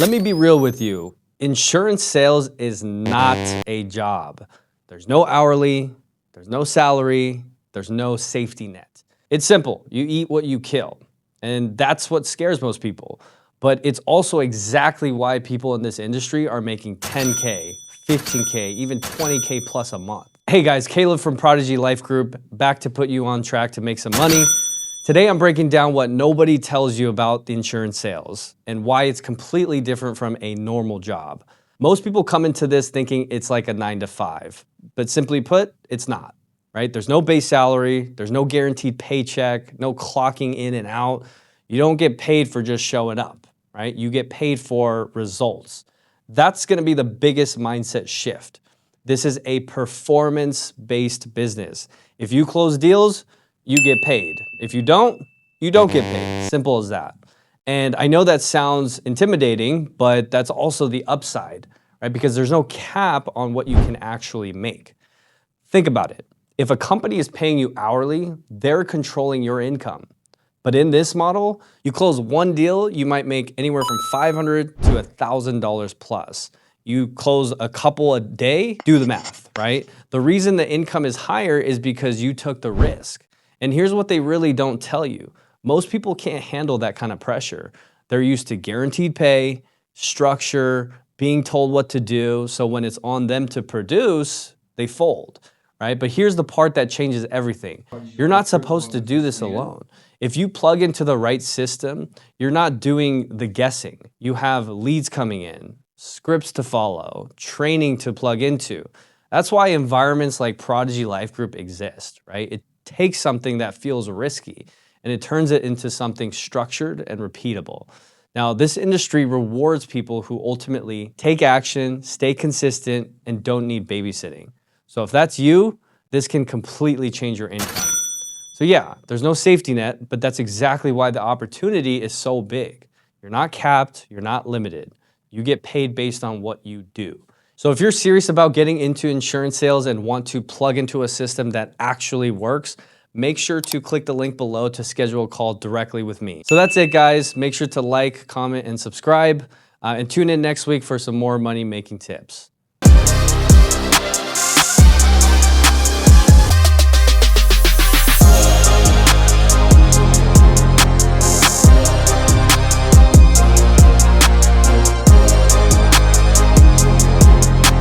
Let me be real with you. Insurance sales is not a job. There's no hourly, there's no salary, there's no safety net. It's simple. You eat what you kill. And that's what scares most people. But it's also exactly why people in this industry are making 10K, 15K, even 20K plus a month. Hey guys, Caleb from Prodigy Life Group, back to put you on track to make some money. Today I'm breaking down what nobody tells you about the insurance sales and why it's completely different from a normal job. Most people come into this thinking it's like a 9 to 5, but simply put, it's not, right? There's no base salary, there's no guaranteed paycheck, no clocking in and out. You don't get paid for just showing up, right? You get paid for results. That's gonna be the biggest mindset shift. This is a performance-based business. If you close deals, you get paid. If you don't get paid. Simple as that. And I know that sounds intimidating, but that's also the upside, right? Because there's no cap on what you can actually make. Think about it. If a company is paying you hourly, they're controlling your income. But in this model, you close one deal, you might make anywhere from $500 to $1,000 plus. You close a couple a day, do the math, right? The reason the income is higher is because you took the risk. And here's what they really don't tell you. Most people can't handle that kind of pressure. They're used to guaranteed pay, structure, being told what to do. So when it's on them to produce, they fold, right? But here's the part that changes everything. You're not supposed to do this alone. If you plug into the right system, you're not doing the guessing. You have leads coming in, scripts to follow, training to plug into. That's why environments like Prodigy Life Group exist, right? It takes something that feels risky and it turns it into something structured and repeatable. Now, this industry rewards people who ultimately take action, stay consistent, and don't need babysitting. So if that's you, this can completely change your income. So yeah, there's no safety net, but that's exactly why the opportunity is so big. You're not capped, you're not limited. You get paid based on what you do. So if you're serious about getting into insurance sales and want to plug into a system that actually works, make sure to click the link below to schedule a call directly with me. So that's it, guys. Make sure to like, comment, and subscribe, and tune in next week for some more money-making tips.